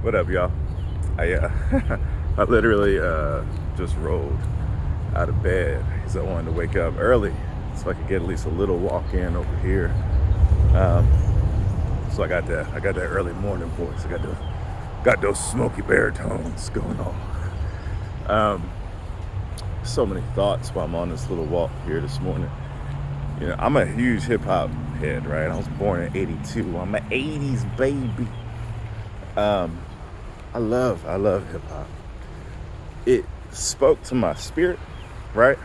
What up, y'all? I I literally just rolled out of bed because I wanted to wake up early so I could get at least a little walk in over here. Um, so I got that early morning voice. I got those smoky baritones going on. Um, so many thoughts while I'm on this little walk here this morning. I'm a huge hip hop head, right? I was born in '82. I'm an '80s baby. Um, I love hip hop. It spoke to my spirit, right?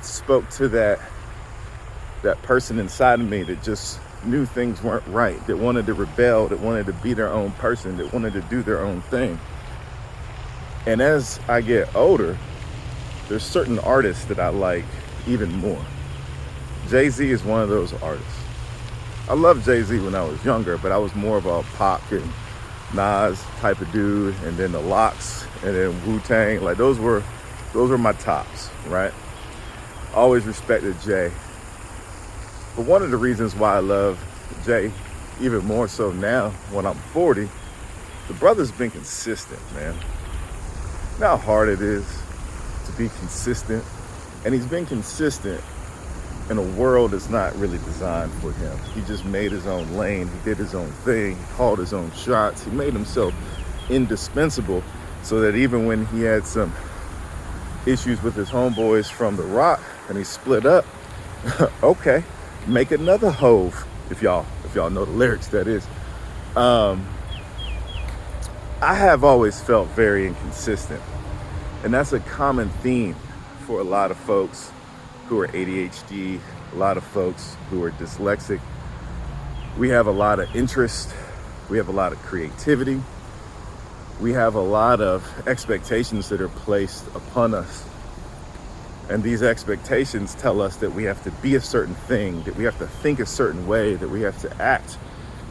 Spoke to that person inside of me that just knew things weren't right, that wanted to rebel, that wanted to be their own person, that wanted to do their own thing. And as I get older, there's certain artists that I like even more. Jay-Z is one of those artists. I loved Jay-Z when I was younger, but I was more of a Pac and Nas type of dude, and then the Locks, and then Wu-Tang. Like those were my tops, right? Always respected Jay. But one of the reasons why I love Jay even more so now when I'm 40, the brother's been consistent, man. You know how hard it is to be consistent? And he's been consistent in a world that's not really designed for him. He just made his own lane. He did his own thing. He called his own shots. He made himself indispensable so that even when he had some issues with his homeboys from The Rock and he split up, okay, make another Hove, if y'all know the lyrics, that is. I have always felt very inconsistent, and that's a common theme for a lot of folks who are ADHD, a lot of folks who are dyslexic. We have a lot of interest, we have a lot of creativity, we have a lot of expectations that are placed upon us. And these expectations tell us that we have to be a certain thing, that we have to think a certain way, that we have to act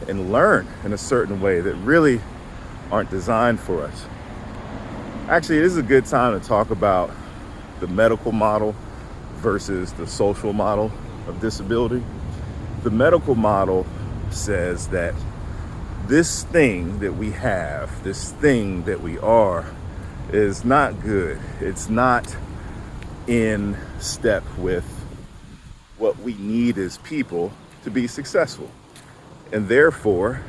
and learn in a certain way that really aren't designed for us. Actually, this is a good time to talk about the medical model versus the social model of disability. The medical model says that this thing that we have, this thing that we are, is not good. It's not in step with what we need as people to be successful. And therefore,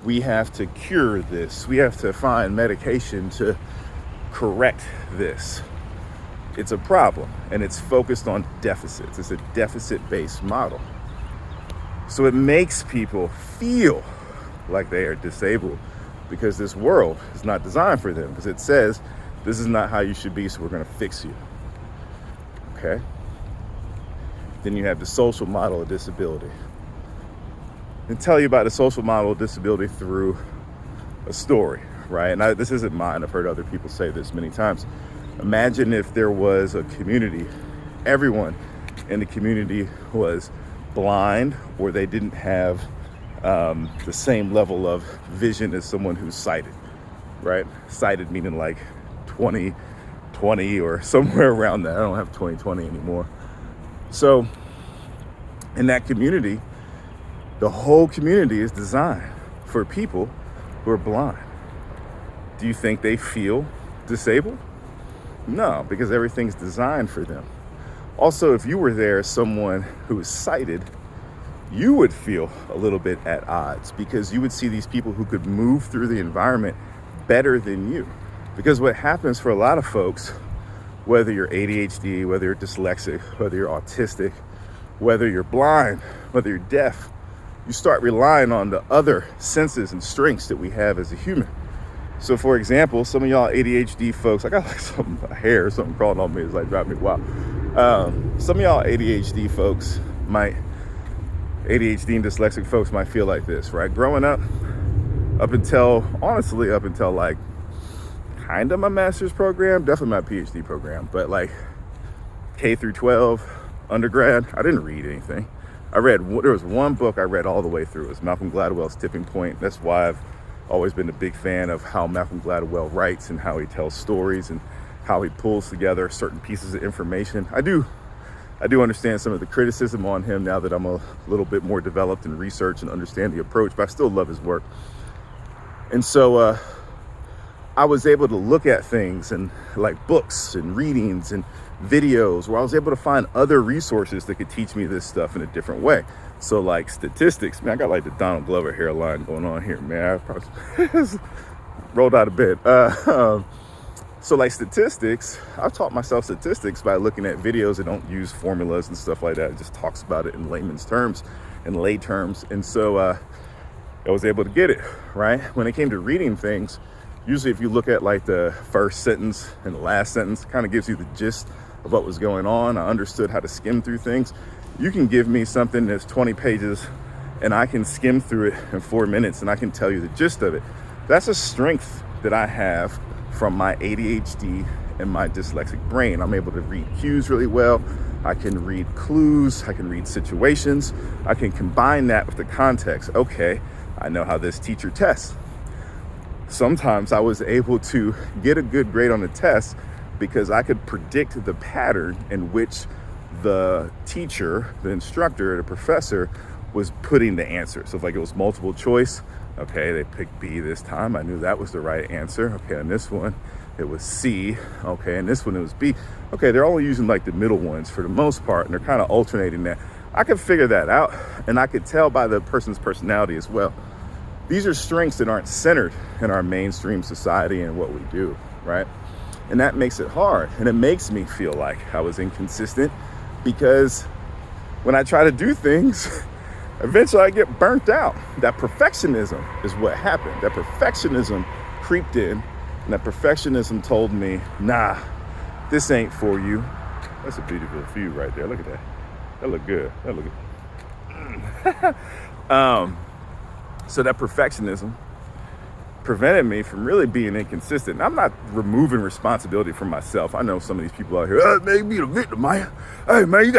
we have to cure this. We have to find medication to correct this. It's a problem, and it's focused on deficits. It's a deficit-based model. So it makes people feel like they are disabled because this world is not designed for them, because it says, this is not how you should be, so we're going to fix you. Okay? Then you have the social model of disability. And tell you about the social model of disability through a story, right? And this isn't mine. I've heard other people say this many times. Imagine if there was a community, everyone in the community was blind, or they didn't have the same level of vision as someone who's sighted, right? Sighted meaning like 20/20 or somewhere around that. I don't have 20/20 anymore. So in that community, the whole community is designed for people who are blind. Do you think they feel disabled? No, because everything's designed for them. Also, if you were there as someone who is sighted, you would feel a little bit at odds, because you would see these people who could move through the environment better than you. Because what happens for a lot of folks, whether you're ADHD, whether you're dyslexic, whether you're autistic, whether you're blind, whether you're deaf, you start relying on the other senses and strengths that we have as a human. So for example, some of y'all ADHD folks, I got like some hair or something crawling on me, it's like driving me wild. Some of y'all ADHD and dyslexic folks might feel like this, right? Growing up until like kind of my master's program, definitely my PhD program, but like K through 12, undergrad, I didn't read anything. There was one book I read all the way through. It was Malcolm Gladwell's Tipping Point. That's why I've always been a big fan of how Malcolm Gladwell writes and how he tells stories and how he pulls together certain pieces of information. I do understand some of the criticism on him now that I'm a little bit more developed in research and understand the approach, but I still love his work. And so I was able to look at things and like books and readings and videos where I was able to find other resources that could teach me this stuff in a different way. So like statistics, man, I got like the Donald Glover hairline going on here, man. I probably rolled out of bed. So like statistics, I've taught myself statistics by looking at videos that don't use formulas and stuff like that. It just talks about it in layman's terms, in lay terms. And so I was able to get it, right? When it came to reading things, usually if you look at like the first sentence and the last sentence, it kind of gives you the gist of what was going on. I understood how to skim through things. You can give me something that's 20 pages and I can skim through it in 4 minutes and I can tell you the gist of it. That's a strength that I have from my ADHD and my dyslexic brain. I'm able to read cues really well. I can read clues. I can read situations. I can combine that with the context. Okay, I know how this teacher tests. Sometimes I was able to get a good grade on the test because I could predict the pattern in which the teacher, the instructor, the professor was putting the answer. So if like it was multiple choice, okay, they picked B this time. I knew that was the right answer. Okay, on this one, it was C. Okay, and this one, it was B. Okay, they're only using like the middle ones for the most part, and they're kind of alternating that. I could figure that out, and I could tell by the person's personality as well. These are strengths that aren't centered in our mainstream society and what we do, right? And that makes it hard, and it makes me feel like I was inconsistent because when I try to do things, eventually I get burnt out. That perfectionism is what happened. That perfectionism creeped in, and that perfectionism told me, nah, this ain't for you. That's a beautiful view right there. Look at that. That look good. That look good. So that perfectionism prevented me from really being inconsistent. And I'm not removing responsibility from myself. I know some of these people out here, man, you be the victim, man. Hey, man, you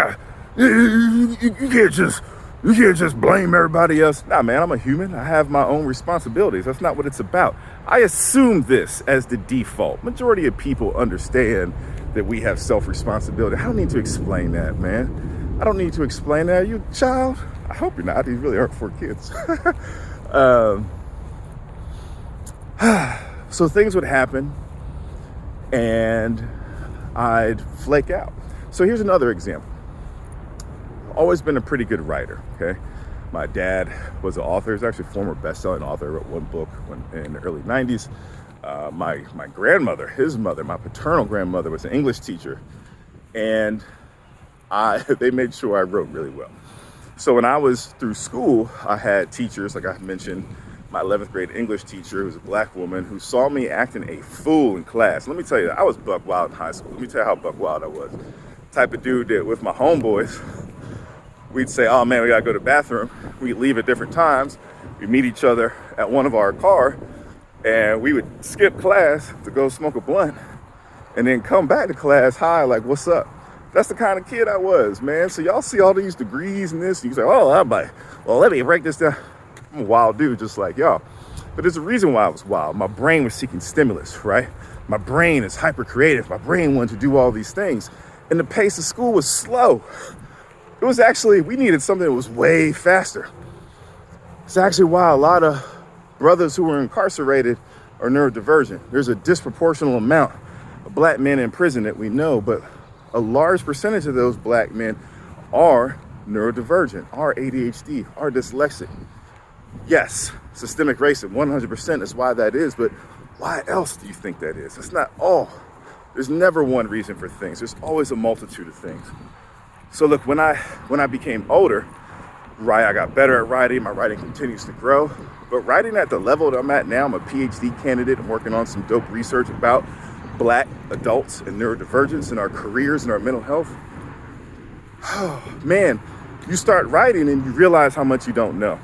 can't just blame everybody else. Nah, man, I'm a human. I have my own responsibilities. That's not what it's about. I assume this as the default. Majority of people understand that we have self-responsibility. I don't need to explain that, man. I don't need to explain that. You a child? I hope you're not. These really aren't for kids. So things would happen and I'd flake out. So here's another example. Always been a pretty good writer, okay? My dad was an author. He's actually a former best-selling author. Wrote one book in the early 90s. My grandmother, his mother, my paternal grandmother was an English teacher. And they made sure I wrote really well. So when I was through school, I had teachers, like I mentioned, my 11th grade English teacher, who was a black woman, who saw me acting a fool in class. Let me tell you, I was buck wild in high school. Let me tell you how buck wild I was. Type of dude that with my homeboys, we'd say, oh man, we gotta go to the bathroom. We'd leave at different times. We'd meet each other at one of our car, and we would skip class to go smoke a blunt, and then come back to class high, like, what's up? That's the kind of kid I was, man. So y'all see all these degrees and this, and you say, oh, I'm like, well, let me break this down. I'm a wild dude, just like y'all. But there's a reason why I was wild. My brain was seeking stimulus, right? My brain is hyper creative. My brain wanted to do all these things. And the pace of school was slow. It was actually, we needed something that was way faster. It's actually why a lot of brothers who were incarcerated are neurodivergent. There's a disproportional amount of black men in prison that we know, but a large percentage of those black men are neurodivergent, are ADHD, are dyslexic. Yes, systemic racism, 100% is why that is, but why else do you think that is? It's not all. There's never one reason for things. There's always a multitude of things. So look, when I became older, right, I got better at writing. My writing continues to grow. But writing at the level that I'm at now, I'm a PhD candidate. I'm working on some dope research about black adults and neurodivergence and our careers and our mental health. Oh, man, you start writing and you realize how much you don't know.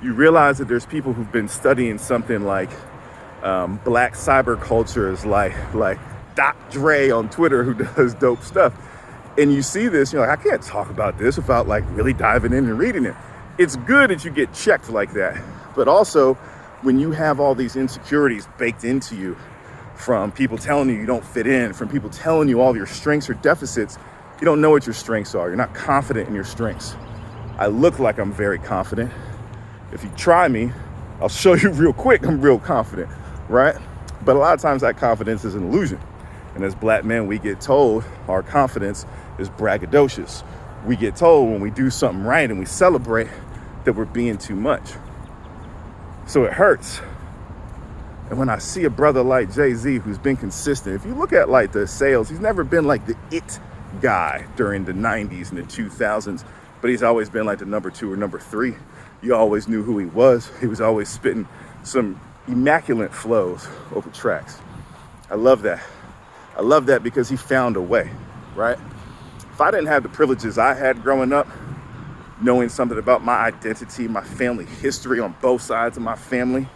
You realize that there's people who've been studying something like black cyber cultures, like Doc Dre on Twitter, who does dope stuff. And you see this, you're like, I can't talk about this without like really diving in and reading it. It's good that you get checked like that. But also, when you have all these insecurities baked into you from people telling you don't fit in, from people telling you all your strengths or deficits, you don't know what your strengths are. You're not confident in your strengths. I look like I'm very confident. If you try me, I'll show you real quick, I'm real confident, right? But a lot of times that confidence is an illusion. And as black men, we get told our confidence is braggadocious. We get told when we do something right and we celebrate that we're being too much. So it hurts. And when I see a brother like Jay-Z who's been consistent, if you look at like the sales, he's never been like the it guy during the 90s and the 2000s, but he's always been like the number 2 or number 3. You always knew who he was. He was always spitting some immaculate flows over tracks. I love that. I love that because he found a way, right? If I didn't have the privileges I had growing up, knowing something about my identity, my family history on both sides of my family,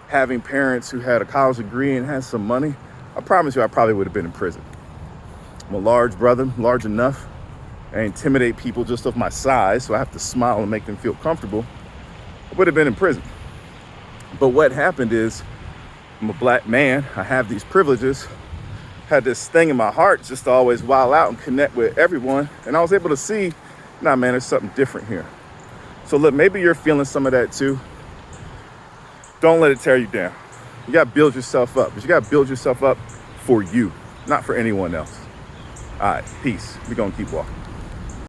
having parents who had a college degree and had some money, I promise you I probably would have been in prison. I'm a large brother, large enough. I intimidate people just of my size, so I have to smile and make them feel comfortable. I would have been in prison. But what happened is, I'm a black man, I have these privileges, had this thing in my heart just to always wild out and connect with everyone, and I was able to see, nah man, there's something different here. So look, maybe you're feeling some of that too. Don't let it tear you down. You gotta build yourself up, but you gotta build yourself up for you, not for anyone else. All right, peace. We're gonna keep walking.